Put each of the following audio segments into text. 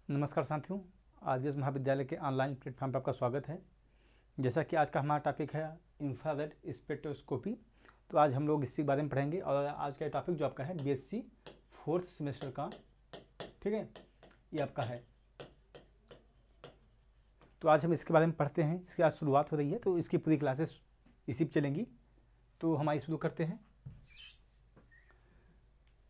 नमस्कार साथियों, आदर्श महाविद्यालय के ऑनलाइन प्लेटफॉर्म पर आपका स्वागत है। जैसा कि आज का हमारा टॉपिक है इंफ्रारेड स्पेक्ट्रोस्कोपी, तो आज हम लोग इसी के बारे में पढ़ेंगे। और आज का टॉपिक जो आपका है बीएससी 4th सेमेस्टर का, ठीक है, ये आपका है। तो आज हम इसके बारे में पढ़ते हैं। इसकी आज शुरुआत हो रही है, तो इसकी पूरी क्लासेस इसी पर चलेंगी। तो हमारी शुरू करते हैं।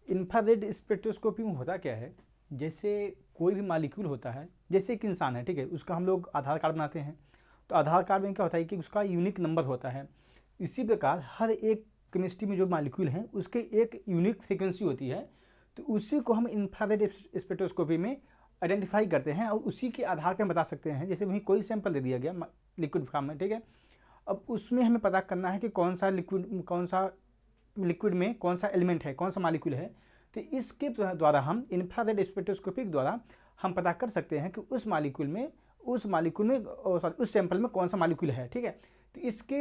इंफ्रारेड स्पेक्ट्रोस्कोपी में होता क्या है, जैसे कोई भी मॉलिक्यूल होता है, जैसे एक इंसान है, ठीक है, उसका हम लोग आधार कार्ड बनाते हैं। तो आधार कार्ड में क्या होता है कि उसका यूनिक नंबर होता है। इसी प्रकार हर एक केमिस्ट्री में जो मॉलिक्यूल हैं उसके एक यूनिक फ्रीक्वेंसी होती है। तो उसी को हम इंफ्रारेड स्पेक्ट्रोस्कोपी में आइडेंटिफाई करते हैं और उसी के आधार पर बता सकते हैं। जैसे वहीं कोई सैंपल दे दिया गया लिक्विड फॉर्म में, ठीक है, अब उसमें हमें पता करना है कि कौन सा लिक्विड में कौन सा एलिमेंट है, कौन सा मॉलिक्यूल है। तो इसके द्वारा हम इंफ्रारेड स्पेक्ट्रोस्कोपी के द्वारा हम पता कर सकते हैं कि उस सैंपल में कौन सा मॉलिक्यूल है, ठीक है। तो इसके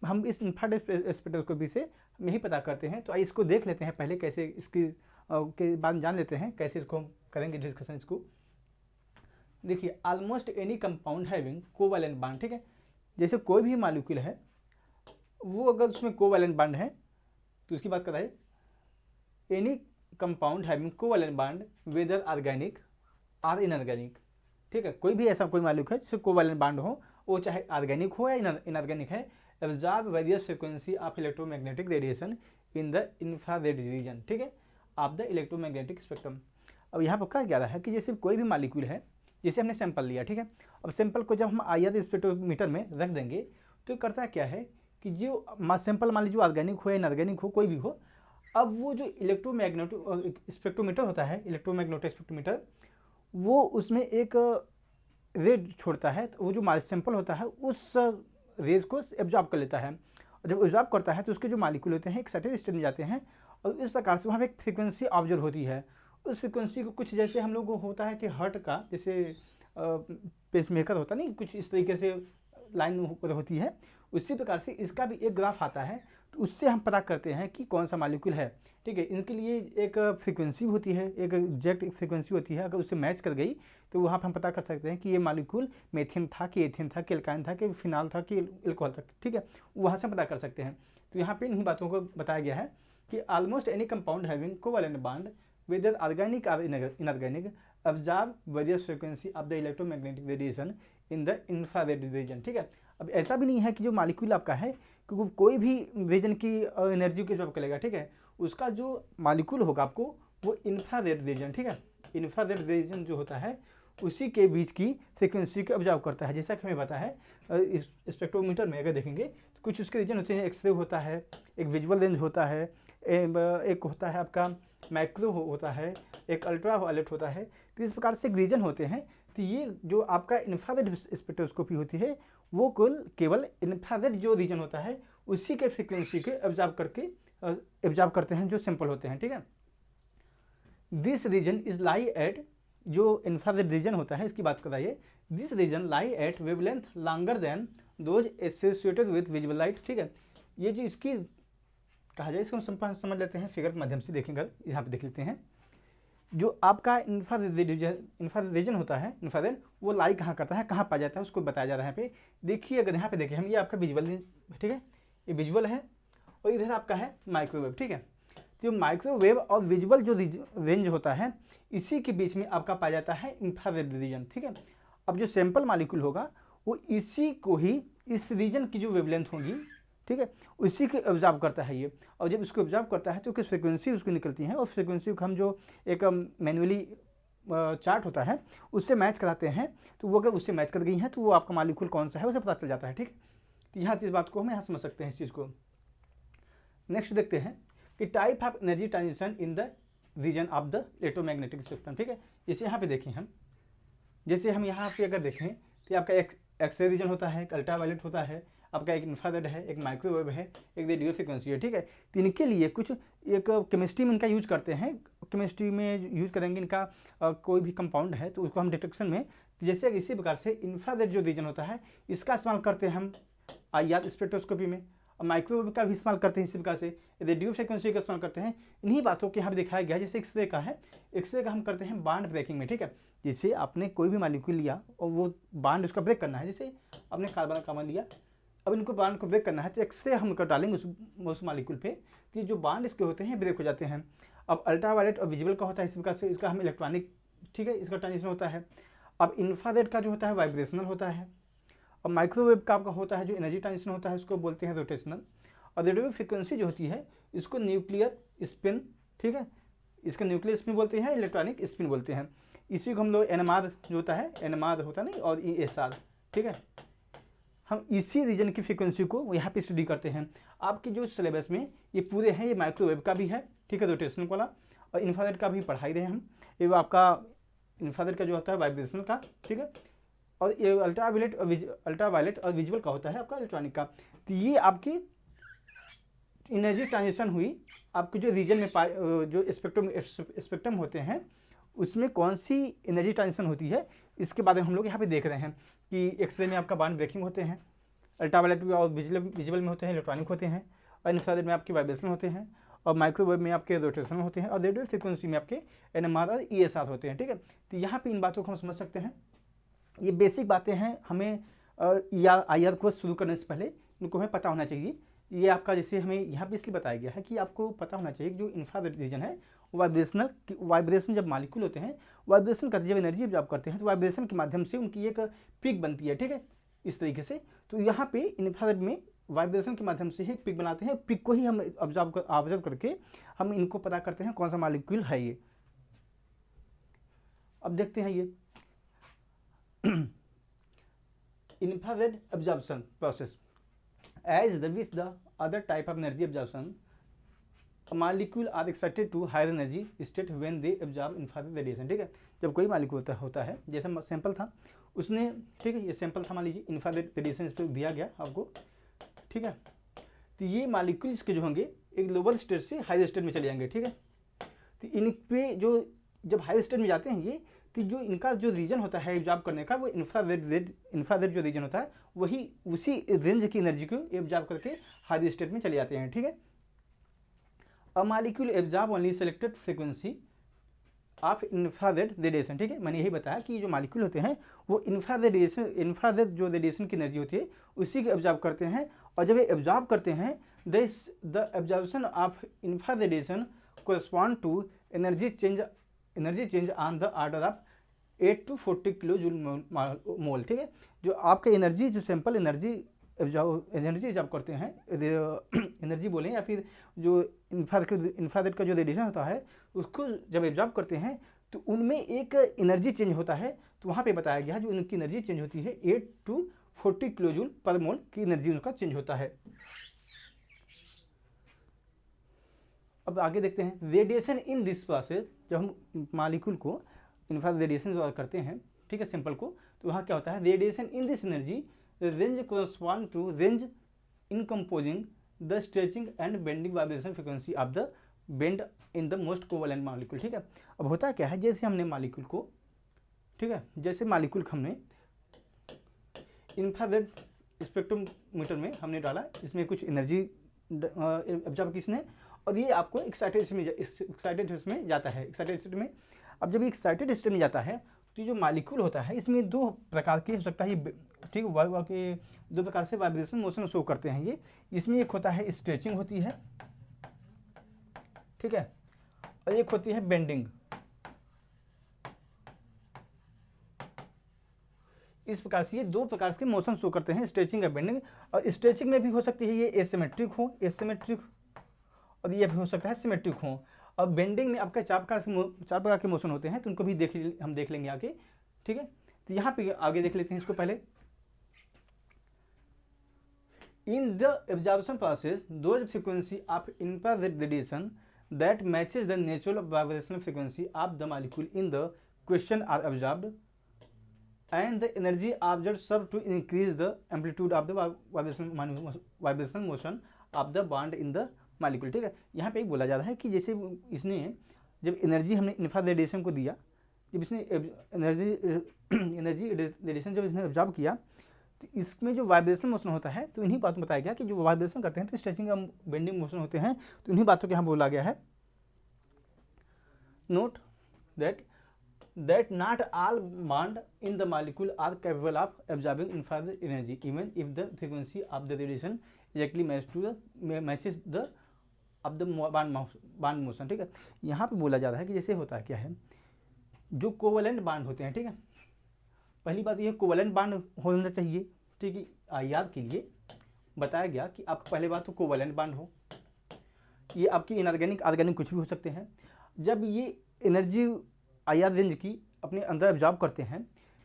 हम इस इंफ्रारेड स्पेक्ट्रोस्कोपी से हम यही पता करते हैं। तो आइए इसको देख लेते हैं पहले, कैसे इसकी के बाद जान लेते हैं कैसे इसको हम करेंगे डिस्कशन। इसको देखिए, almost any compound having covalent bond, ठीक है, जैसे कोई भी मॉलिक्यूल है वो अगर उसमें कोवैलेंट बॉन्ड है तो उसकी बात कर रहा है। Any compound having covalent bond whether organic और इनऑर्गेनिक, ठीक है, कोई भी ऐसा कोई मॉलिक्यूल है जिससे कोवैलेंट बॉन्ड हो, वो चाहे ऑर्गेनिक हो या इनऑर्गेनिक है, absorb various frequency of electromagnetic radiation in the infrared region, ठीक है, ऑफ द इलेक्ट्रोमैग्नेटिक स्पेक्ट्रम। अब यहाँ पर कहा गया है कि जैसे कोई भी मॉलिक्यूल है, जैसे हमने सैंपल लिया, ठीक है, अब सैंपल को जब हम IR स्पेक्ट्रोमीटर में रख देंगे तो करता क्या है कि जो सैंपल मान लीजिए ऑर्गेनिक हो या इनऑर्गेनिक हो, कोई भी हो, अब वो जो इलेक्ट्रोमैग्नेटिक स्पेक्ट्रोमीटर होता है, इलेक्ट्रोमैग्नेटिक स्पेक्ट्रोमीटर, वो उसमें एक रेज छोड़ता है। तो वो जो सैंपल होता है उस रेज को एब्जॉर्ब कर लेता है, और जब एब्जॉर्ब करता है तो उसके जो मॉलिक्यूल होते हैं एक सर्टेन स्टेट में जाते हैं, और इस प्रकार से वहाँ पर एक फ्रीक्वेंसी ऑब्जर्व होती है। उस फ्रीक्वेंसी को कुछ जैसे हम लोग को होता है कि हार्ट का जैसे पेसमेकर होता नहीं, कुछ इस तरीके से लाइन होती है, उसी प्रकार से इसका भी एक ग्राफ आता है। तो उससे हम पता करते हैं कि कौन सा मॉलिक्यूल है, ठीक है। इनके लिए एक फ्रीक्वेंसी होती है, एक एग्जैक्ट फ्रीक्वेंसी होती है। अगर उससे मैच कर गई तो वहाँ पर हम पता कर सकते हैं कि ये मॉलिक्यूल मेथिन था कि एथिन था कि एल्काइन था कि फिनाल था कि एल्कोहल था, ठीक है, वहाँ से पता कर सकते हैं। तो यहाँ पे इन्हीं बातों को बताया गया है कि almost any compound having covalent bond whether organic और inorganic absorb various frequency of the electromagnetic radiation in the infrared region, ठीक है। अब ऐसा भी नहीं है कि जो मॉलिक्यूल आपका है क्योंकि कोई भी रीजन की एनर्जी को जॉब करेगा, ठीक है, उसका जो मॉलिक्यूल होगा आपको वो इंफ्रारेड रीजन, ठीक है, इंफ्रारेड रीजन जो होता है उसी के बीच की फ्रीक्वेंसी को ऑब्जर्व करता है। जैसा कि हमें पता है स्पेक्ट्रोमीटर में अगर देखेंगे तो कुछ उसके रीजन होते हैं, एक्सरे होता है, एक विजुअल रेंज होता है, एक होता है आपका माइक्रो होता है, एक अल्ट्रा वायलेट होता है। तो इस प्रकार से रीजन होते हैं। तो ये जो आपका इंफ्रारेड स्पेक्ट्रोस्कोपी होती है वो केवल इंफ्रारेड जो रीजन होता है उसी के फ्रीक्वेंसी के एब्जॉर्ब करते हैं जो सैंपल होते हैं, ठीक है। This region is lie at, जो इंफ्रारेड रीजन होता है इसकी बात कराइए, this region lie at wavelength longer than those associated with visible light, ठीक है। ये जो इसकी कहा जाए, इसको हम समझ लेते हैं फिगर के माध्यम से। देखेंगे यहाँ पे देख लेते हैं, जो आपका इंफ्रारेड रीजन होता है, इंफ्रारेड, वो लाई कहाँ करता है, कहाँ पाया जाता है, उसको बताया जा रहा है यहाँ पे। देखिए, अगर यहाँ पे देखिए हम, ये आपका विजुअल, ठीक है, ये विजुअल है, और इधर आपका है माइक्रोवेव, ठीक है। तो माइक्रोवेव और विजुअल जो रेंज होता है इसी के बीच में आपका पाया जाता है इंफ्रारेड रीजन, ठीक है। अब जो सैंपल मॉलिक्यूल होगा वो इसी को ही, इस रीजन की जो वेवलेंथ होगी, ठीक है, उसी को ऑब्जर्व करता है ये। और जब इसको ऑब्जर्व करता है तो किस फ्रीक्वेंसी उसको निकलती है, और फ्रीक्वेंसी को हम जो एक मैनुअली चार्ट होता है उससे मैच कराते हैं। तो वो अगर उससे मैच कर गई हैं तो वो आपका मॉलिक्यूल कौन सा है उसे पता चल जाता है, ठीक। तो यहाँ से इस बात को हम यहाँ समझ सकते हैं इस चीज़ को। नेक्स्ट देखते हैं कि type of energy transition in the region of the electromagnetic spectrum, ठीक है। जैसे यहाँ पे देखें हम, जैसे हम यहाँ पे अगर देखें तो आपका एक एक्सरे रीजन होता है, एक अल्ट्रावायलेट होता है, आपका एक इंफ्रारेड है, एक माइक्रोवेव है, एक रेडियो फ्रिक्वेंसी है, ठीक है। तो इनके लिए कुछ एक केमिस्ट्री में इनका यूज करते हैं, केमिस्ट्री में यूज करेंगे इनका कोई भी कंपाउंड है तो उसको हम डिटेक्शन में, जैसे इसी प्रकार से इंफ्रारेड जो रीजन होता है इसका इस्तेमाल करते हैं हम IR स्पेक्ट्रोस्कोपी में। और माइक्रोवेव का भी इस्तेमाल करते हैं इसी प्रकार से, रेडियो फ्रिक्वेंसी का इस्तेमाल करते हैं। इन्हीं बातों को यहाँ पे दिखाया गया है। जैसे एक्सरे का है, एक्सरे का हम करते हैं बांड ब्रेकिंग में, ठीक है। जैसे आपने कोई भी मालिक्यूल लिया और वो बांड उसका ब्रेक करना है, जैसे आपने कार्बन लिया, अब इनको बांड को ब्रेक करना है तो एक्सरे हम कर डालेंगे उस मालिक्यूल पे, कि जो बांड इसके होते हैं ब्रेक हो जाते हैं। अब अल्ट्रावायलेट और विजुअल का होता है इस प्रकार से, इसका हम इलेक्ट्रॉनिक, ठीक है, इसका ट्रांजिशन होता है। अब इंफ्रारेड का जो होता है वाइब्रेशनल होता है। अब माइक्रोवेव का आपका होता है जो एनर्जी ट्रांजिशन होता है उसको बोलते हैं रोटेशनल। और रेडियो फ्रिक्वेंसी जो होती है इसको न्यूक्लियर स्पिन, ठीक है, इसका न्यूक्लियर स्पिन बोलते हैं, इलेक्ट्रॉनिक स्पिन बोलते हैं। इसी को हम लोग NMR जो होता है, NMR होता नहीं, और ESR, ठीक है, हम इसी रीजन की फ्रिक्वेंसी को यहाँ पे स्टडी करते हैं। आपके जो सिलेबस में ये पूरे हैं, ये माइक्रोवेव का भी है, ठीक है, रोटेशनल वाला, और इंफ्रारेड का भी पढ़ाई रहे हम। ये आपका इंफ्रारेड का जो होता है वाइब्रेशनल का, ठीक है, और ये अल्ट्रावायलेट और विजुअल का होता है आपका इलेक्ट्रॉनिक का। तो ये आपकी एनर्जी ट्रांजिशन हुई आपके जो रीजन में जो स्पेक्ट्रम होते हैं उसमें कौन सी एनर्जी ट्रांजिशन होती है, इसके बारे में हम लोग यहाँ पे देख रहे हैं कि एक्सरे में आपका बांड ब्रेकिंग होते हैं, अल्ट्रावायलेट और विजुअल में होते हैं, इलेक्ट्रॉनिक होते हैं, और इंफ्रारेड में आपके वाइब्रेशन होते हैं, और माइक्रोवेव में आपके रोटेशन होते हैं, और रेडियो फ्रिक्वेंसी में आपके NMR और ESR होते हैं, ठीक है। तो यहाँ पे इन बातों को हम समझ सकते हैं। ये बेसिक बातें हैं, हमें IR कोर्स शुरू करने से पहले इनको हमें पता होना चाहिए। ये आपका जैसे हमें यहाँ पे इसलिए बताया गया है कि आपको पता होना चाहिए कि जो इंफ्रारेड रीजन है वाइब्रेशन जब मालिक्यूल होते हैं वाइब्रेशन करते, जब एनर्जी ऑब्जॉर्व करते हैं तो वाइब्रेशन के माध्यम से उनकी एक पीक बनती है, ठीक है, इस तरीके से। तो यहाँ पे इंफ्रारेड में वाइब्रेशन के माध्यम से ही पिक बनाते हैं, पिक को ही हम ऑब्जर्व करके हम इनको पता करते हैं कौन सा मॉलिक्यूल है ये। अब देखते हैं ये infrared absorption process as with the other type of energy absorption molecule are excited to higher energy state when they absorb infrared radiation, ठीक है। जब कोई मॉलिक्यूल होता है, जैसा सैंपल था उसने, ठीक है, ये सैंपल था, मान लीजिए इंफ्रारेड रेडिएशन इस पर दिया गया आपको, ठीक है। तो ये मॉलिक्यूल्स के जो होंगे एक लोअर स्टेट से हाई स्टेट में चले जाएंगे, ठीक है। तो इन पे जो जब हाई स्टेट में जाते हैं ये, तो जो इनका जो रीजन होता है एब्जॉर्ब करने का, वो इंफ्रारेड जो रीजन होता है वही उसी रेंज की एनर्जी को एब्जॉर्ब करके हाई स्टेट में चले जाते हैं, ठीक है। A molecule absorb only selected frequency of infrared radiation, ठीक है। मैंने यही बताया कि जो मॉलिक्यूल होते हैं वो इंफ्रारेड जो रेडिएशन की एनर्जी होती है उसी को एब्जॉर्ब करते हैं, और जब ये एब्जॉर्ब करते हैं the absorption of infrared radiation correspond to energy change on the order of 8 to 40 kilo joule mole, ठीक है। जो आपके एनर्जी जो सैंपल एनर्जी एब्जॉर्ब करते हैं, एनर्जी बोलें या फिर जो इंफ्रारेड का जो रेडिएशन होता है उसको जब एब्जॉर्ब करते हैं तो उनमें एक एनर्जी चेंज होता है। तो वहाँ पे बताया गया है जो उनकी एनर्जी चेंज होती है 8 to 40 किलो जूल पर मोल की एनर्जी उनका चेंज होता है। अब आगे देखते हैं रेडिएशन इन दिस प्रोसेस, जब हम मॉलिक्यूल को इंफ्रारेड रेडिएशन करते हैं, ठीक है, सैंपल को, तो वहाँ क्या होता है, radiation in this energy range correspond to range in composing the stretching and bending vibration frequency of the bend in the most covalent molecule, ठीक है। अब होता क्या है, जैसे हमने मॉलिक्यूल को, ठीक है, जैसे मॉलिक्यूल हमने इंफ्रारेड स्पेक्ट्रोमीटर में हमने डाला, इसमें कुछ एनर्जी ऑब्जर्व किसने, और ये आपको एक्साइटेड स्टेट में जाता है, एक्साइटेड स्टेट में। अब जब ये एक्साइटेड स्टेट में जाता है तो जो मॉलिक्यूल होता है इसमें दो प्रकार के हो सकता है, ठीक है, के दो प्रकार से वाइब्रेशन मोशन शो करते हैं ये। इसमें एक होता है स्ट्रेचिंग होती है, ठीक है, और एक होती है बेंडिंग। इस प्रकार से ये दो प्रकार के मोशन शो करते हैं, स्ट्रेचिंग या बेंडिंग। और स्ट्रेचिंग में भी हो सकती है ये एसिमेट्रिक हो, और ये भी हो सकता है सिमेट्रिक हो। और बेंडिंग में आपका चार प्रकार के मोशन होते हैं, तो उनको भी हम देख लेंगे आगे, ठीक है। तो यहाँ पे आगे देख लेते हैं इसको पहले। In the absorption process those frequency of infrared radiation that matches the natural vibrational frequency of the molecule in the question are observed and the energy observed serve to increase the amplitude of the vibration motion of the bond in the molecule, ठीक है। यहाँ पे एक बोला जा रहा है कि जैसे इसने जब एनर्जी हमने इंफ्रारेड रेडिएशन को दिया, जब इसने एनर्जी रेडिएशन जब इसने ऑब्जर्व किया तो इसमें जो वाइब्रेशन मोशन होता है तो इन्हीं बातों में बताया गया कि जो वाइब्रेशन करते हैं तो स्ट्रेचिंग और बेंडिंग मोशन होते हैं, तो इन्हीं बातों के यहाँ बोला गया है। Note that not all bond in the molecule are capable of absorbing infrared energy even if the frequency of the radiation exactly matches the of the bond motion। ठीक है, यहाँ पे बोला जा रहा है कि जैसे होता है क्या है, जो कोवलेंट बांड होते हैं, ठीक है, पहली बात ये कोवलेंट बांड होना चाहिए, ठीक है। IR के लिए बताया गया कि आपका पहले बात तो कोवलेंट बांड हो, ये आपकी इनऑर्गेनिक ऑर्गेनिक कुछ भी हो सकते हैं। जब ये एनर्जी IR रेंज की अपने अंदर एब्जॉर्ब करते हैं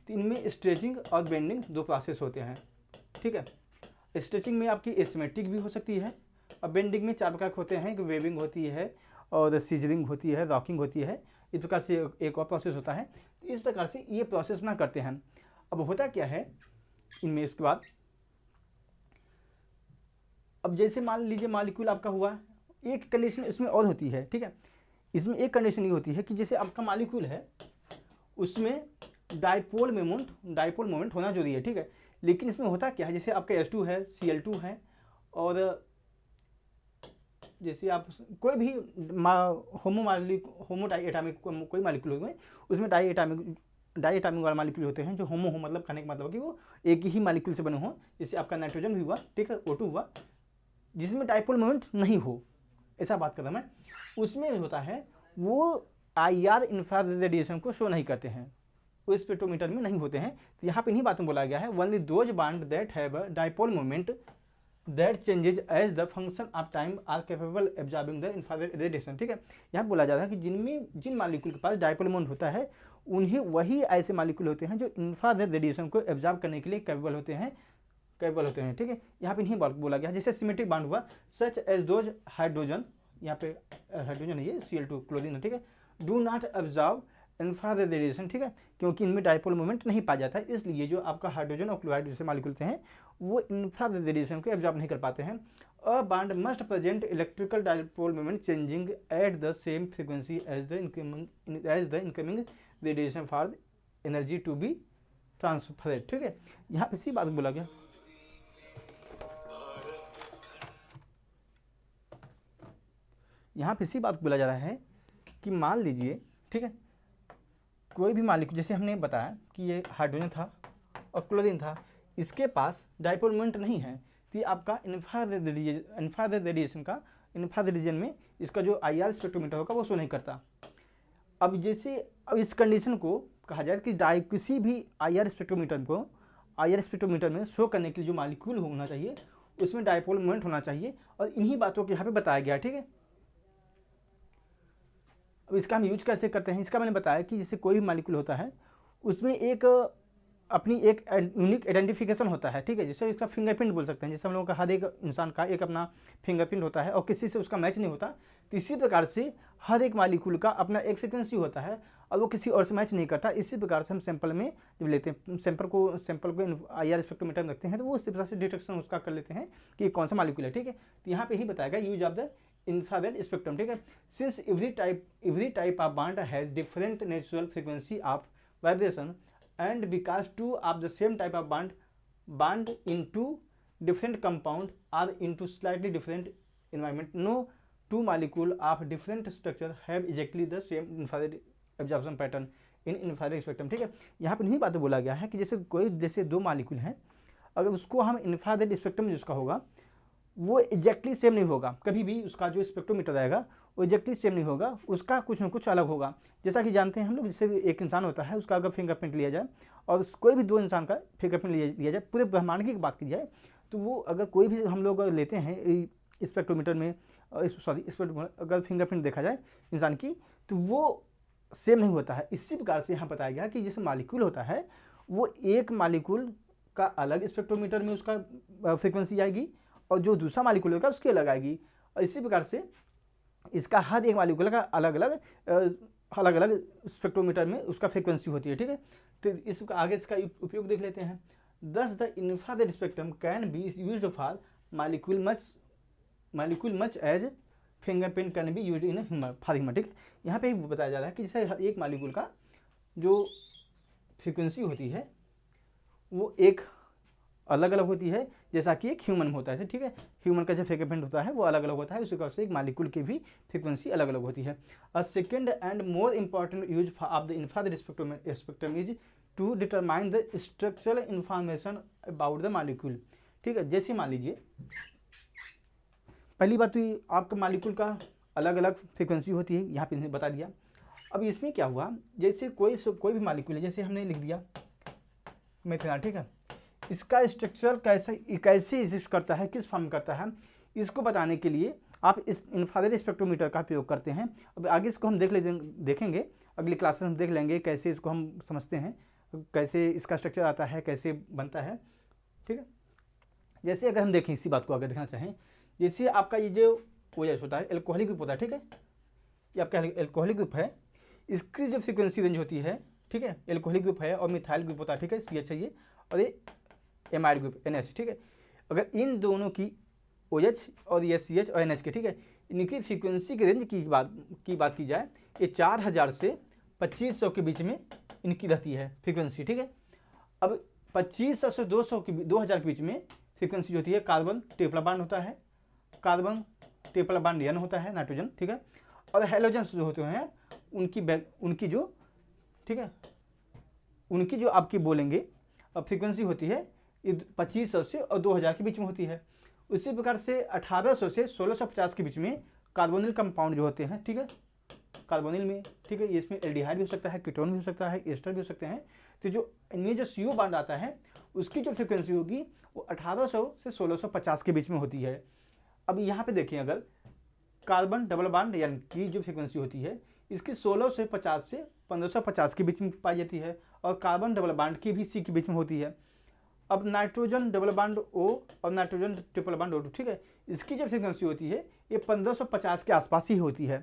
तो इनमें स्ट्रेचिंग और बेंडिंग दो प्रोसेस होते हैं, ठीक है। स्ट्रेचिंग में आपकी एसिमेट्रिक भी हो सकती है और बेंडिंग में चार प्रकार के होते हैं कि वेविंग होती है और सीजरिंग होती है, रॉकिंग होती है, इस प्रकार से एक और प्रोसेस होता है। इस प्रकार से ये प्रोसेस ना करते हैं। अब होता क्या है इनमें, इसके बाद अब जैसे मान लीजिए मॉलिक्यूल आपका हुआ, एक कंडीशन इसमें और होती है, ठीक है। इसमें एक कंडीशन ये होती है कि जैसे आपका मॉलिक्यूल है उसमें डाइपोल मोमेंट होना जरूरी है, ठीक है। लेकिन इसमें होता क्या है, जैसे आपका H2 है, Cl2 है, और जैसे आप कोई भी होमो डाइएटामिक कोई मॉलिक्यूल में उसमें डाइएटामिक वाले मॉलिक्यूल होते हैं जो होमो हो, मतलब कहने का मतलब कि वो एक ही मॉलिक्यूल से बने हों। जैसे आपका नाइट्रोजन भी हुआ, ठीक है, O2 हुआ, जिसमें डाइपोल मोमेंट नहीं हो, ऐसा बात कर रहा मैं। उसमें होता है वो IR इंफ्रारेड रेडिएशन को शो नहीं करते हैं, वो स्पेक्ट्रोमीटर में नहीं होते हैं। तो यहाँ पे इन्हीं बातों में बोला गया है only those bond that have a dipole moment that changes as the function of time are capable absorbing the infrared radiation, ठीक है। यहाँ बोला जा रहा है कि जिन मॉलिक्यूल के पास डाइपोल मोमेंट होता है उन्हीं वही ऐसे मॉलिक्यूल होते हैं जो इंफ्रारेड रेडिएशन को एब्जॉर्ब करने के लिए कैपेबल होते हैं, ठीक है। यहाँ पे इन्हीं बोला गया है। जैसे सिमेट्रिक बांड हुआ सच एज दोज हाइड्रोजन, यहाँ पे हाइड्रोजन है, ये Cl2 क्लोरीन है, ठीक है, do not observe infrared radiation, ठीक है, क्योंकि इनमें डाइपोल मोमेंट नहीं पाया जाता है, इसलिए जो आपका हाइड्रोजन और क्लोराइड जैसे मॉलिक्यूल हैं वो इंफ्रारेड रेडिएशन को एब्जॉर्ब नहीं कर पाते हैं। A bond must present electrical dipole moment changing at the same frequency as the incoming radiation for energy to be transferred, ठीक है। यहाँ पे इसी बात बोला गया। यहाँ पे इसी बात बोला जा रहा है कि मान लीजिए, ठीक है, कोई भी मॉलिक्यूल, जैसे हमने बताया कि ये हाइड्रोजन था और क्लोरीन था, इसके पास डाइपोल मोमेंट नहीं है, तो ये आपका इंफ्रारेड रेडिएशन का इंफ्रारेड रीजन में इसका जो IR स्पेक्ट्रोमीटर होगा वो शो नहीं करता। अब इस कंडीशन को कहा जाए कि किसी भी IR स्पेक्ट्रोमीटर में शो करने के लिए जो मॉलिक्यूल होना चाहिए उसमें डाइपोल मोमेंट होना चाहिए, और इन्हीं बातों को यहाँ पे बताया गया, ठीक है। अब इसका हम यूज कैसे करते हैं, इसका मैंने बताया कि जैसे कोई भी मॉलिक्यूल होता है उसमें एक अपनी एक यूनिक आइडेंटिफिकेशन होता है, ठीक है। जैसे इसका फिंगरप्रिंट बोल सकते हैं, जैसे हम लोगों का हर एक इंसान का एक अपना फिंगरप्रिंट होता है और किसी से उसका मैच नहीं होता, तो इसी प्रकार से हर एक मॉलिक्यूल का अपना एक फ्रीक्वेंसी होता है और वो किसी और से मैच नहीं करता। इसी प्रकार से हम सैंपल में जब लेते हैं, सैंपल को IR स्पेक्ट्रोमीटर में रखते हैं तो वो इसी प्रकार से डिटेक्शन उसका कर लेते हैं कि कौन सा मॉलिक्यूल है, ठीक है। तो यहाँ पे ही बताएगा use of the infrared spectrum, ठीक है। Since every type of band has different natural frequency of vibration and because two of the same type of band into different compound are into slightly different environment, no two molecule of different structure have exactly the same infrared absorption pattern in infrared spectrum, ठीक है। यहाँ पर नहीं बात बोला गया है कि जैसे दो मॉलिक्यूल हैं, अगर उसको हम इंफ्रारेड स्पेक्ट्रम जिसका होगा वो एग्जैक्टली सेम नहीं होगा, कभी भी उसका जो स्पेक्ट्रोमीटर आएगा वो एग्जैक्टली सेम नहीं होगा, उसका कुछ ना कुछ अलग होगा। जैसा कि जानते हैं हम लोग, जैसे एक इंसान होता है उसका अगर फिंगरप्रिंट लिया जाए और कोई भी दो इंसान का फिंगरप्रिंट लिया जाए, पूरे ब्रह्मांड की बात की जाए, तो वो अगर कोई भी हम लोग लेते हैं स्पेक्ट्रोमीटर में, अगर फिंगरप्रिंट देखा जाए इंसान की तो वो सेम नहीं होता है। इसी प्रकार से यहाँ बताया गया कि जैसे मॉलिक्यूल होता है वो एक मॉलिक्यूल का अलग स्पेक्ट्रोमीटर में उसका फ्रीक्वेंसी आएगी और जो दूसरा मॉलिक्यूल होगा उसकी अलग आएगी, और इसी प्रकार से इसका हर एक मॉलिक्यूल का अलग अलग स्पेक्ट्रोमीटर में उसका फ्रीक्वेंसी होती है, ठीक है। तो इसका आगे इसका उपयोग देख लेते हैं। Thus the infrared spectrum can be used for molecule much as fingerprint can be used in human, ठीक है। यहाँ पे बताया जा रहा है कि जैसे एक मॉलिक्यूल का जो फ्रीक्वेंसी होती है वो एक अलग अलग होती है, जैसा कि एक ह्यूमन में होता है, ठीक है। ह्यूमन का जो फिंगरप्रिंट होता है वो अलग अलग होता है, उसी प्रकार से एक मालिक्यूल की भी फ्रीक्वेंसी अलग अलग होती है। A second and more important use of the infrared spectrum is to determine the structural information about the molecule, ठीक है। जैसे मान लीजिए पहली बात तो आपका मालिक्यूल का अलग अलग फ्रीक्वेंसी होती है, यहाँ पे इन्हें बता दिया। अब इसमें क्या हुआ, जैसे कोई भी मालिक्यूल है, जैसे हमने लिख दिया मेथेनॉल, ठीक है। इसका स्ट्रक्चर कैसे एग्जिस्ट करता है, किस फॉर्म करता है, इसको बताने के लिए आप इस इंफ्रारेड स्पेक्ट्रोमीटर का प्रयोग करते हैं। अब आगे इसको हम देखेंगे अगली क्लास में हम देख लेंगे कैसे इसको हम समझते हैं, कैसे इसका स्ट्रक्चर आता है, कैसे बनता है, ठीक है। जैसे अगर हम देखें इसी बात को अगर देखना चाहें, जैसे आपका ये जो OH होता है एल्कोहलिक ग्रुप होता है, ठीक है। ये आपका एल्कोहलिक ग्रुप है, इसकी जो फ्रीक्वेंसी रेंज होती है, ठीक है। एल्कोहलिक ग्रुप है और मिथाइल ग्रुप होता है, ठीक है, CH है ये, और ये एमाइड ग्रुप NH, ठीक है। अगर इन दोनों की OH और ये CH और NH के, ठीक है, इनकी फ्रीक्वेंसी के रेंज की बात की जाए, ये 4000 से 2500 के बीच में इनकी रहती है फ्रीक्वेंसी, ठीक है। अब 2500 से 2000 के बीच में फ्रीक्वेंसी होती है। कार्बन ट्रिपल बॉन्ड होता है, कार्बन ट्रिपल बॉन्ड N होता है, नाइट्रोजन, ठीक है। और हेलोजन जो होते हैं उनकी जो, ठीक है, उनकी जो आपकी बोलेंगे अब फ्रीक्वेंसी होती है 2500 से और 2000 के बीच में होती है। उसी प्रकार से 1800 से 1650 के बीच में कार्बोनिल कंपाउंड जो होते हैं, ठीक है, कार्बोनिल में, ठीक है, इसमें एल्डिहाइड भी हो सकता है, कीटोन भी हो सकता है, एस्टर भी हो सकते हैं। तो जो इनमें जो CO बॉन्ड आता है उसकी जो फ्रीक्वेंसी होगी वो 1800 से 1650 के बीच में होती है। अब यहाँ पे देखें, अगर कार्बन डबल बॉन्ड N की जो फ्रीक्वेंसी होती है इसकी 1650 से 1550 के बीच में पाई जाती है, और कार्बन डबल बॉन्ड की भी C के बीच में होती है। अब नाइट्रोजन डबल बॉन्ड O और नाइट्रोजन ट्रिपल बॉन्ड O2, ठीक है, इसकी जो फ्रीक्वेंसी होती है ये 1550 के आसपास ही होती है।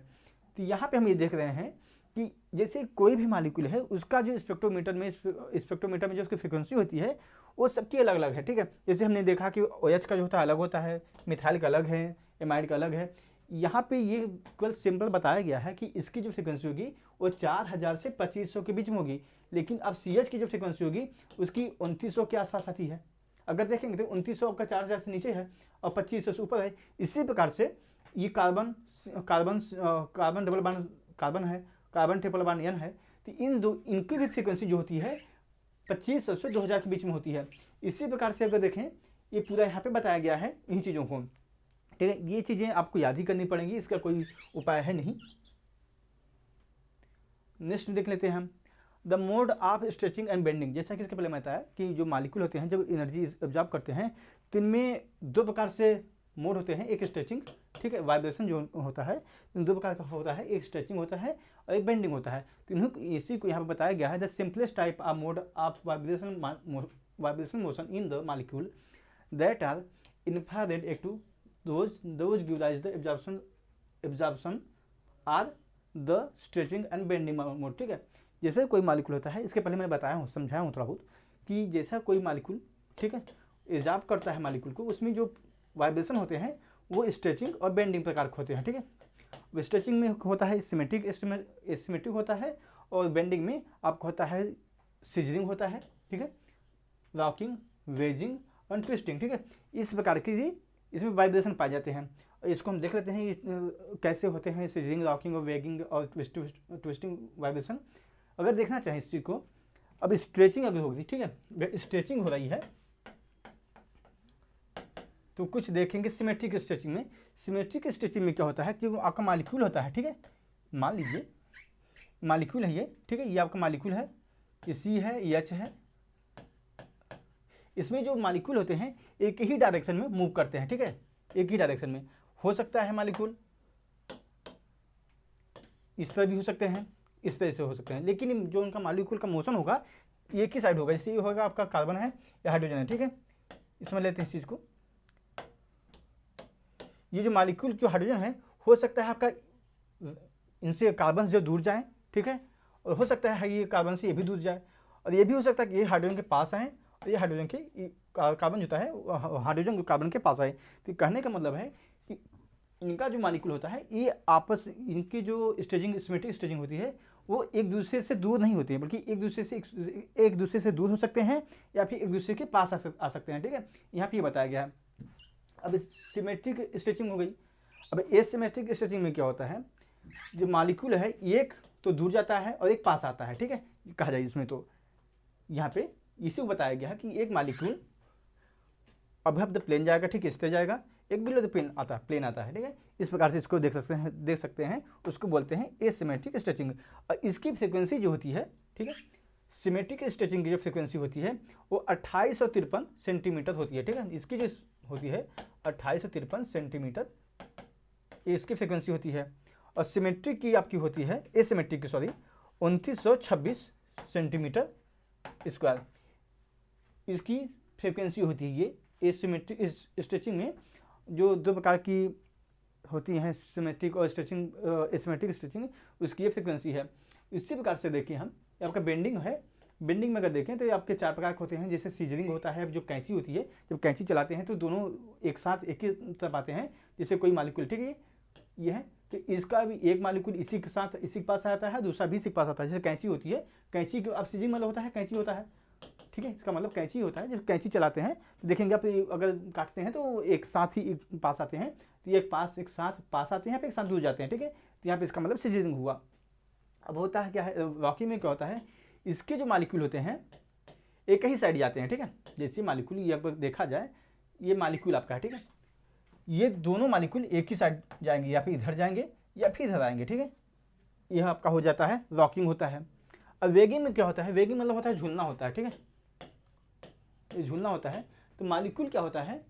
तो यहाँ पे हम ये देख रहे हैं कि जैसे कोई भी मालिक्यूल है उसका जो स्पेक्ट्रोमीटर में जो उसकी फ्रीक्वेंसी होती है वो सबकी अलग अलग है, ठीक है। जैसे हमने देखा कि OH का जो होता है अलग होता है, मिथाइल का अलग है, एमाइड का अलग है। यहाँ पे ये केवल सिंपल बताया गया है कि इसकी जो फ्रीक्वेंसी होगी वो 4000 से 2500 के बीच में होगी, लेकिन अब CH की जो फ्रीक्वेंसी होगी उसकी 2900 के आसपास आती है। अगर देखेंगे तो 2900 आपका 4000 से नीचे है और 2500 से ऊपर है। इसी प्रकार से ये कार्बन डबल बॉन्ड कार्बन है, कार्बन ट्रिपल बॉन्ड N है, तो इनकी भी फ्रीक्वेंसी जो होती है 2500 से 2000 के बीच में होती है। इसी प्रकार से अगर देखें ये पूरा यहाँ पे बताया गया है इन चीज़ों को, ठीक है। ये चीज़ें आपको याद ही करनी पड़ेंगी, इसका कोई उपाय है नहीं। नेक्स्ट देख लेते हैं हम the mode of stretching and bending. जैसा कि इसके पहले मैं बताया कि जो मालिक्यूल होते हैं जब एनर्जी एब्जॉर्ब करते हैं तो इनमें दो प्रकार से मोड होते हैं, एक स्ट्रेचिंग, ठीक है, वाइब्रेशन जो होता है इन दो प्रकार का होता है, एक स्ट्रेचिंग होता है और एक बेंडिंग होता है। तो इसी को यहाँ पर बताया गया है the simplest type of mode of vibration motion in the molecule that are infrared active those give rise the absorption are the stretching and bending mode, ठीक है। जैसे कोई मालिक्यूल होता है, इसके पहले मैंने बताया हूँ, समझाया हूँ थोड़ा बहुत कि जैसा कोई मालिक्यूल, ठीक है, एब्जॉर्ब करता है मालिक्यूल को, उसमें जो वाइब्रेशन होते हैं वो स्ट्रेचिंग और बेंडिंग प्रकार के होते हैं, ठीक है। स्ट्रेचिंग में होता है सिमेट्रिक होता है, और बेंडिंग में आपको होता है सीजरिंग होता है, ठीक है, रॉकिंग, वेजिंग और ट्विस्टिंग, ठीक है। इस प्रकार की इसमें वाइब्रेशन पाए जाते हैं। इसको हम देख लेते हैं कैसे होते हैं सीजरिंग, रॉकिंग और वेगिंग और ट्विस्टिंग वाइब्रेशन। अगर देखना चाहें इस चीज़ को, अब स्ट्रेचिंग अगर होगी, ठीक है, स्ट्रेचिंग हो रही है तो कुछ देखेंगे सिमेट्रिक स्ट्रेचिंग में। सिमेट्रिक स्ट्रेचिंग में क्या होता है कि वो आपका मालिक्यूल होता है, ठीक है, मान लीजिए मालिक्यूल है ये, ठीक है, ये आपका मालिक्यूल है, ये C है, ये H है। इसमें जो मालिक्यूल होते हैं एक ही डायरेक्शन में मूव करते हैं, ठीक है, एक ही डायरेक्शन में। हो सकता है मालिक्यूल इस तरह भी हो सकते हैं, इस तरह से हो सकते हैं, लेकिन जो उनका मालिक्यूल का मोशन होगा एक ही साइड होगा। जैसे ये होगा आपका कार्बन है या हाइड्रोजन है, ठीक है। इसमें लेते हैं इस चीज़ को, ये जो मालिक्यूल जो हाइड्रोजन है हो सकता है आपका इनसे कार्बन से दूर जाए, ठीक है, और हो सकता है ये कार्बन से ये भी दूर जाए, और ये भी हो सकता है कि ये हाइड्रोजन के पास आए और ये हाइड्रोजन के कार्बन होता है हाइड्रोजन कार्बन के पास आए। तो कहने का मतलब है कि इनका जो मालिक्यूल होता है ये आपस इनकी जो स्ट्रेचिंग सिमेट्रिक स्ट्रेचिंग होती है वो एक दूसरे से दूर नहीं होते हैं, बल्कि एक दूसरे से दूर हो सकते हैं या फिर एक दूसरे के पास आ सकते हैं, ठीक है। यहाँ पे ये बताया गया है। अब सिमेट्रिक स्ट्रेचिंग हो गई। अब एसिमेट्रिक स्ट्रेचिंग में क्या होता है, जो मॉलिक्यूल है एक तो दूर जाता है और एक पास आता है, ठीक है, कहा जाए इसमें। तो यहाँ पे इसी को बताया गया है कि एक मॉलिक्यूल अबव द प्लेन जाएगा, ठीक है, इस तरह जाएगा, एक बिलो द प्लेन आता है, ठीक है। इस प्रकार से इसको देख सकते हैं, उसको बोलते हैं एसिमेट्रिक स्ट्रेचिंग। और इसकी फ्रीक्वेंसी जो होती है, ठीक है, सिमेट्रिक स्ट्रेचिंग की जो फ्रीक्वेंसी होती है वो 2853 सेंटीमीटर होती है, ठीक है। इसकी जो होती है 2853 सेंटीमीटर, इसकी फ्रीक्वेंसी होती है। और सिमेट्रिक की आपकी होती है, एसिमेट्रिक की सॉरी, 2926 सेंटीमीटर स्क्वायर इसकी फ्रीक्वेंसी होती है। ये एसिमेट्रिक स्ट्रेचिंग में जो दो प्रकार की होती हैं, सिमेट्रिक और स्ट्रेचिंग, एसिमेट्रिक स्ट्रेचिंग, उसकी ये फ्रीक्वेंसी है। इसी प्रकार से देखिए हम, आपका बेंडिंग है, बेंडिंग में अगर देखें तो ये आपके चार प्रकार के होते हैं। जैसे सीजरिंग होता है, जो कैंची होती है, जब कैंची चलाते हैं तो दोनों एक साथ एक ही तरफ आते हैं, जैसे कोई मॉलिक्यूल, ठीक है, ये है, तो इसका भी एक मॉलिक्यूल इसी के साथ इसी के पास आता है, दूसरा भी इसी के पास आता है। जैसे कैंची होती है, कैंची अब सीजरिंग मतलब होता है कैंची होता है, ठीक है, इसका मतलब कैंची होता है। जब कैंची चलाते हैं तो देखेंगे आप, अगर काटते हैं तो एक साथ ही एक पास आते हैं, तो एक साथ पास आते हैं, फिर एक साथ दूर जाते हैं, ठीक है। तो यहाँ पे इसका मतलब सीजरिंग हुआ। अब होता है क्या है, वॉकी में क्या होता है, इसके जो मॉलिक्यूल होते हैं एक ही साइड जाते हैं, ठीक है। जैसे मॉलिक्यूल ये अगर देखा जाए, ये मॉलिक्यूल आपका है, ठीक है, ये दोनों मॉलिक्यूल एक ही साइड जाएंगे, या फिर इधर जाएंगे या फिर इधर आएंगे, ठीक है। यह आपका हो जाता है लॉकिंग होता है। अब वेगिंग में क्या होता है, वेगिंग मतलब होता है झूलना होता है, ठीक है, ये झूलना होता है। तो मॉलिक्यूल क्या होता है,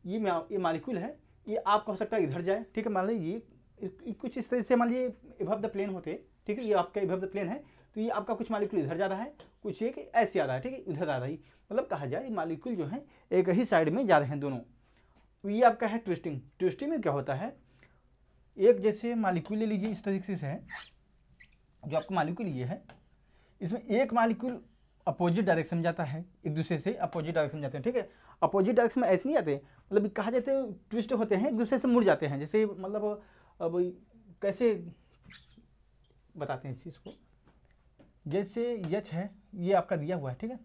ये मॉलिक्यूल है, ये आपका हो सकता है इधर जाए, ठीक है, मान लीजिए कुछ इस तरह से, मान लीजिए अबव द प्लेन होते, ठीक है, ये आपका अबव द प्लेन है, तो ये आपका कुछ मॉलिक्यूल इधर जा रहा है, कुछ एक ऐसे आ रहा है, ठीक है, इधर आ रहा है, मतलब कहा जाए मॉलिक्यूल जो है एक ही साइड में जा रहे हैं दोनों। ये आपका है ट्विस्टिंग। ट्विस्टिंग में क्या होता है, एक जैसे मॉलिक्यूल ले लीजिए, इस तरीके से है, जो आपका मॉलिक्यूल ये है, इसमें एक मॉलिक्यूल अपोजिट डायरेक्शन में जाता है, एक दूसरे से अपोजिट डायरेक्शन जाते हैं, ठीक है। अपोजिट डायरेक्शन में ऐसे नहीं आते, मतलब कहा जाते हैं ट्विस्ट होते हैं, एक दूसरे से मुड़ जाते हैं। जैसे मतलब अब कैसे बताते हैं इस चीज़ को, जैसे यच है, ये आपका दिया हुआ है, ठीक है,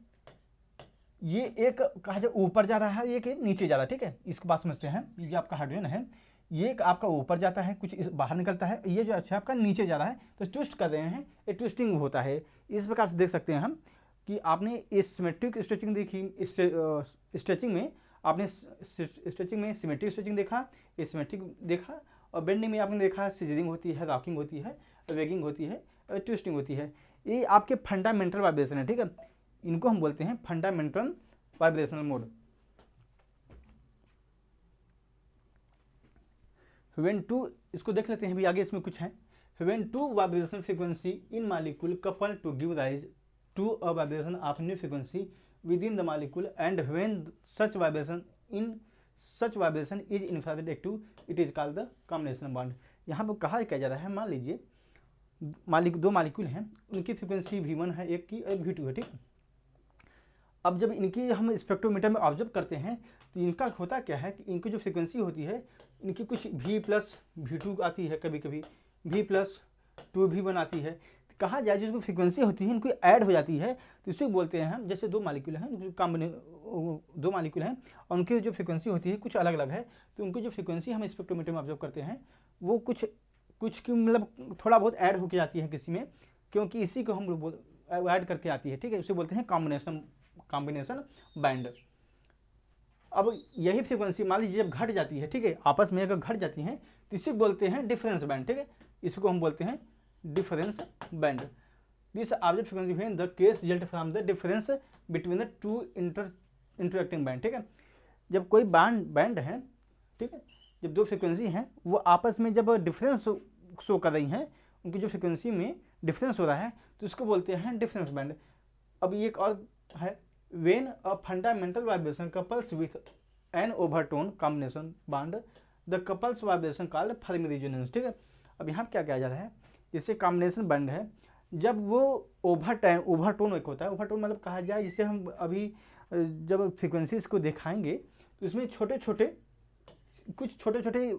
ये एक कहा जाए ऊपर जा रहा है, एक नीचे जा रहा है, ठीक है। इसको बात समझते हैं, ये आपका हाइड्रोजन है, ये एक आपका ऊपर जाता है, कुछ बाहर निकलता है, ये जो अच्छा आपका नीचे जा रहा है, तो ट्विस्ट कर रहे हैं, ये ट्विस्टिंग होता है। इस प्रकार से देख सकते हैं हम कि आपने इस सिमेट्रिक स्ट्रेचिंग देखी, इस स्ट्रेचिंग में आपने स्ट्रेचिंग में सिमेट्रिक स्ट्रेचिंग देखा, एसिमेट्रिक देखा, और बेंडिंग में आपने देखा सीजरिंग होती है, रॉकिंग होती है, वेगिंग होती है, ट्विस्टिंग होती है। ये आपके फंडामेंटल वाइब्रेशन है, ठीक है, इनको हम बोलते हैं fundamental vibrational mode. When two, इसको देख लेते हैं भी आगे, इसमें कुछ है। When two vibration frequency in molecule couple to give rise to a vibration of new frequency within the molecule, and when such vibration is infrared active, it is called the combination bond। यहाँ पर कहा क्या जा रहा है, मान लीजिए दो मॉलिक्यूल हैं, उनकी फ्रीक्वेंसी V1 है एक की, और V2 है, ठीक। अब जब इनकी हम स्पेक्ट्रोमीटर में ऑब्जर्व करते हैं तो इनका होता क्या है कि इनकी जो फ्रीक्वेंसी होती है, इनकी कुछ V+V2 आती है, कभी कभी V+2V1 आती है। कहा जाए जो फ्रीक्वेंसी होती है इनको ऐड हो जाती है, तो इसको बोलते हैं हम, जैसे दो मॉलिक्यूल हैं, दो मॉलिक्यूल हैं और उनकी जो फ्रीक्वेंसी होती है कुछ अलग अलग है, तो उनकी जो फ्रीक्वेंसी हम स्पेक्ट्रोमीटर में ऑब्जर्व करते हैं वो कुछ की मतलब थोड़ा बहुत ऐड होकर जाती है किसी में, क्योंकि इसी को हम लोग ऐड करके आती है, ठीक है, उसे बोलते हैं कॉम्बिनेशन बैंड। अब यही फ्रीक्वेंसी मान लीजिए जब घट जाती है, ठीक है, आपस में अगर घट जाती हैं तो इसे बोलते हैं डिफरेंस बैंड, ठीक है, इसको हम बोलते हैं difference band. This object frequency when the case result from the difference between the two interacting band, ठीक है। जब कोई बैंड है, ठीक है, जब दो फ्रीक्वेंसी हैं वो आपस में जब डिफरेंस शो कर रही हैं, उनकी जो फ्रीक्वेंसी में डिफरेंस हो रहा है, तो इसको बोलते हैं डिफरेंस बैंड। अब ये एक और है, when a fundamental vibration couples with an overtone combination bond the couples vibration called Fermi resonance, ठीक है। अब यहाँ क्या किया जा रहा है, जैसे कॉम्बिनेशन बैंड है, जब वो ओवरटोन एक होता है, ओवरटोन मतलब कहा जाए, जिसे हम अभी जब फ्रीक्वेंसीज को दिखाएंगे तो इसमें कुछ छोटे छोटे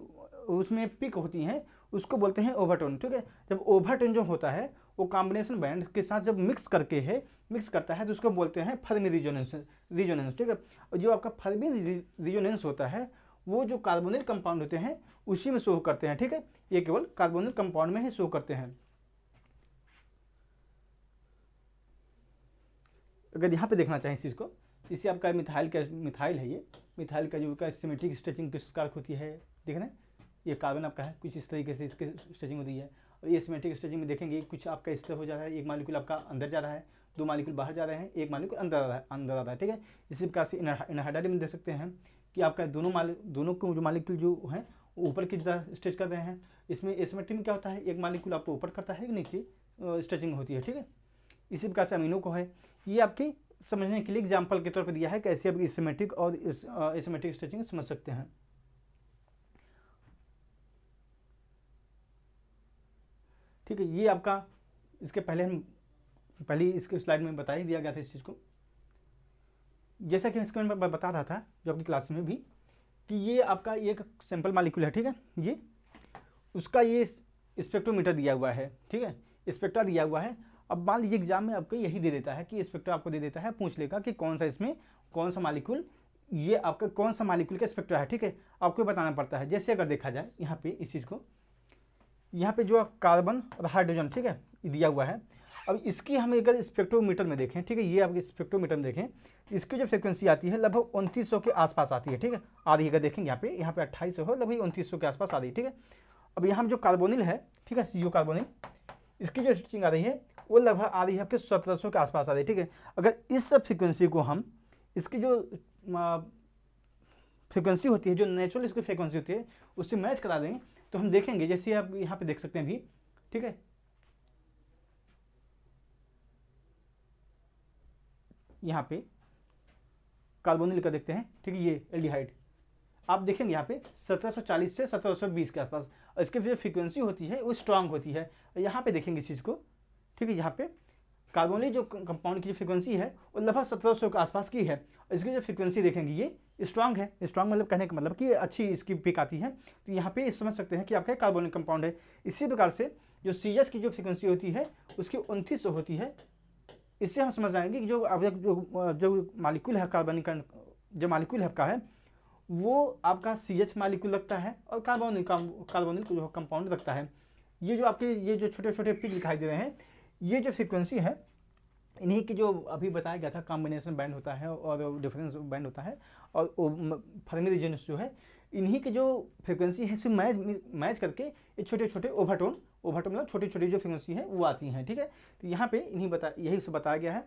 उसमें पिक होती हैं, उसको बोलते हैं ओवरटोन, ठीक है। जब ओवरटोन जो होता है वो कॉम्बिनेशन बैंड के साथ जब मिक्स करता है तो उसको बोलते हैं फर्मी रिजोनेंस, ठीक है। और जो आपका फर्मी रिजोनेंस होता है वो जो कार्बोनिल कंपाउंड होते हैं उसी में शो करते हैं, ठीक है। ये केवल कार्बोनिल कंपाउंड में ही शो करते हैं। अगर यहाँ पे देखना चाहें इस चीज़ को, इसे आपका मिथाइल है, ये मिथाइल का जो सिमेट्रिक स्ट्रेचिंग किस प्रकार होती है, देख रहे हैं, ये कार्बन आपका है, कुछ इस तरीके से इसकी स्ट्रेचिंग होती है। और ये सिमेट्रिक स्ट्रेचिंग में देखेंगे कुछ आपका इस तरह हो जा रहा है, एक मालिक्यूल आपका अंदर जा रहा है, 2 मालिक्यूल बाहर जा रहे हैं, 1 मालिक्यूल अंदर आ रहा है, ठीक है। इसी प्रकार से इनहाइड्राइड में देख सकते हैं कि आपका दोनों को जो मालिक्यूल जो हैं ऊपर की तरह स्ट्रेच कर रहे हैं। इसमें एसिमेट्री में क्या होता है, एक मालिक्यूल आपको ऊपर करता है, नीचे स्ट्रेचिंग होती है, ठीक है। इसी प्रकार से अमीनो को है, ये आपकी समझने के लिए एग्जाम्पल के तौर पर दिया है कैसे आप सिमेट्रिक और एसिमेट्रिक स्ट्रेचिंग समझ सकते हैं। ठीक है, ये आपका इसके पहले इसके स्लाइड में बता ही दिया गया था इस चीज़ को। जैसा कि इसको मैं बता रहा था जो आपकी क्लास में भी कि ये आपका एक सैंपल मालिक्यूल है, ठीक है। ये उसका ये स्पेक्ट्रोमीटर दिया हुआ है, ठीक है, स्पेक्ट्रा दिया हुआ है। अब मान लीजिए एग्जाम में आपको यही दे देता है कि स्पेक्ट्रा आपको दे देता है, पूछ लेगा कि कौन सा इसमें कौन सा मालिक्यूल, ये आपका कौन सा मालिक्यूल का स्पेक्ट्रा है, ठीक है, आपको बताना पड़ता है। जैसे अगर देखा जाए यहाँ पे इस चीज़ को, यहाँ पे जो कार्बन और हाइड्रोजन, ठीक है, दिया हुआ है। अब इसकी हम अगर स्पेक्ट्रोमीटर में देखें, ठीक है, ये आपके स्पेक्ट्रोमीटर में देखें, इसकी जो फ्रिक्वेंसी आती है लगभग 2900 के आसपास आती है, ठीक है। आ रही है, अगर देखेंगे यहाँ पे 2800 है, लगभग 2900 के आसपास आ रही है, ठीक है। अब यहाँ जो कार्बोनिल है, ठीक है, CO कार्बोनिल, इसकी जो स्ट्रेचिंग आ रही है वो लगभग आ रही है आपके 1700 के आसपास आ रही है, ठीक है। अगर इस सब फ्रिक्वेंसी को हम इसकी जो फ्रिक्वेंसी होती है, जो नेचुरल इसकी फ्रिक्वेंसी होती है, उससे मैच करा दें तो हम देखेंगे, जैसे आप यहाँ पे देख सकते हैं अभी, ठीक है, यहाँ पे कार्बोनिल का देखते हैं, ठीक है, ये एल्डिहाइड आप देखेंगे यहाँ पे 1740 से 1720 के आसपास, और इसकी जो फ्रीक्वेंसी होती है वो स्ट्रांग होती है। यहाँ पे देखेंगे इस चीज़ को, ठीक है, यहाँ पे कार्बोनिल जो कंपाउंड की जो फ्रीक्वेंसी है वो लगभग 1700 के आसपास की है। इसकी जो फ्रीक्वेंसी देखेंगे ये स्ट्रांग है, स्ट्रांग मतलब कहने का मतलब कि अच्छी इसकी पिक आती है। तो यहाँ पे समझ सकते हैं कि आपका कार्बोनिल कंपाउंड है। इसी प्रकार से जो CS की जो फ्रीक्वेंसी होती है उसकी 2900 होती है। इससे हम समझ आएंगे कि जो मालिक्यूल है कार्बनिक, जो मालिक्यूल है आपका है वो आपका CH मालिक्यूल लगता है और कार्बोनिल जो कंपाउंड लगता है। ये जो आपके ये जो छोटे छोटे पिक दिखाई दे रहे हैं, ये जो फ्रीक्वेंसी है इन्हीं की जो अभी बताया गया था कॉम्बिनेशन बैंड होता है और डिफरेंस बैंड होता है, और फर्मी रीजन्स जो है इन्हीं की जो फ्रीक्वेंसी है सिर्फ मैच करके ये छोटे छोटे ओवरटोन मतलब छोटी छोटी जो फ्रीक्वेंसी है वो आती हैं, ठीक है। तो यहाँ पे यही से बताया गया है।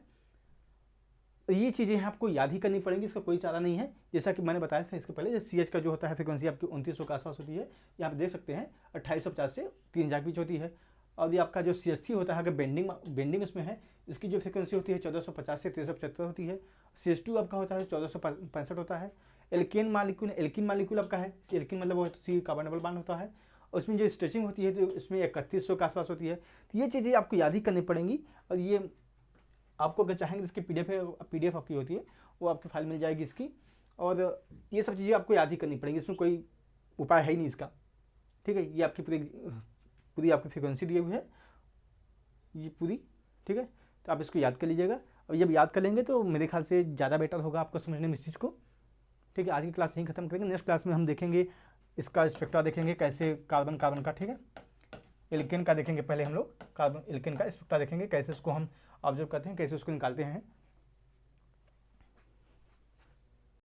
ये चीज़ें आपको याद ही करनी पड़ेंगी, इसका कोई चारा नहीं है। जैसा कि मैंने बताया था इसके पहले, CS का जो होता है फ्रिक्वेंसी आपकी 2900 के आसपास होती है, यहाँ पे देख सकते हैं 2850 से 3000 के बीच होती है। और ये आपका जो CH3 होता है, अगर बेंडिंग इसमें है, इसकी जो फ्रिक्वेंसी होती है 1450 से 1375 होती है। CH2 आपका होता है 1465 होता है। एल्केन मालिक्यूल आपका है, एल्केन मतलब वो C कार्बन डबल बॉन्ड होता है, और उसमें जो स्ट्रेचिंग होती है तो इसमें 3100 के आसपास होती है। तो ये चीज़ें आपको याद ही करनी पड़ेंगी, और ये आपको अगर चाहेंगे इसकी PDF आपकी होती है वो आपकी फाइल मिल जाएगी इसकी, और ये सब चीज़ें आपको याद ही करनी पड़ेंगी, इसमें कोई उपाय है ही नहीं इसका, ठीक है। ये आपकी पूरी आपकी फ्रिक्वेंसी दी हुई है ये पूरी, ठीक है। तो आप इसको याद कर लीजिएगा, और जब याद कर लेंगे तो मेरे ख्याल से ज़्यादा बेटर होगा आपको समझने में इस चीज़ को, ठीक है। आज की क्लास यहीं खत्म करेंगे, नेक्स्ट क्लास में हम देखेंगे इसका स्पेक्ट्रा देखेंगे कैसे कार्बन का, ठीक है। एल्केन का देखेंगे पहले हम लोग, कार्बन एल्केन का स्पेक्ट्रा देखेंगे कैसे उसको हम ऑब्जर्व करते हैं, कैसे उसको निकालते हैं।